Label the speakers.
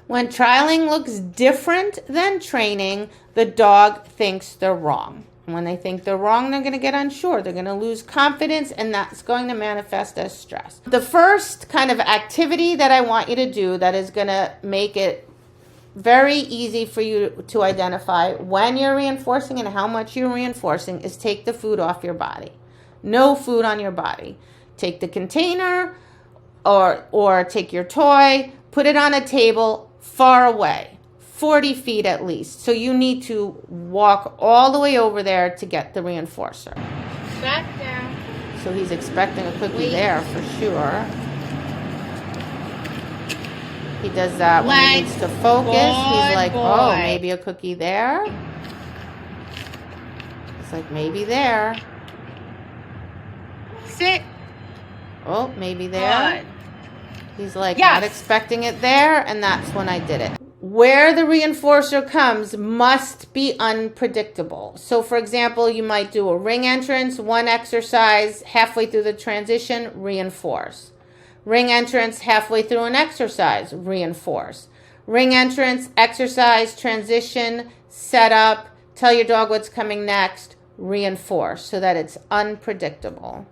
Speaker 1: When trialing looks different than training, the dog thinks they're wrong. When they think they're wrong, they're going to get unsure. They're going to lose confidence, and that's going to manifest as stress. The first kind of activity that I want you to do that is going to make it very easy for you to identify when you're reinforcing and how much you're reinforcing is take the food off your body. No food on your body. Take the container or take your toy, put it on a table far away, 40 feet at least. So you need to walk all the way over there to get the reinforcer.
Speaker 2: Back down.
Speaker 1: So he's expecting a cookie there for sure. He does that when he needs to focus. He's like, oh, maybe a cookie there. It's like, maybe there.
Speaker 2: Sit.
Speaker 1: Oh, maybe there.
Speaker 2: Good.
Speaker 1: He's like, not expecting it there, and that's when I did it. Where the reinforcer comes must be unpredictable. So, for example, you might do a ring entrance, one exercise, halfway through the transition, reinforce. Ring entrance, halfway through an exercise, reinforce. Ring entrance, exercise, transition, set up, tell your dog what's coming next, reinforce, so that it's unpredictable.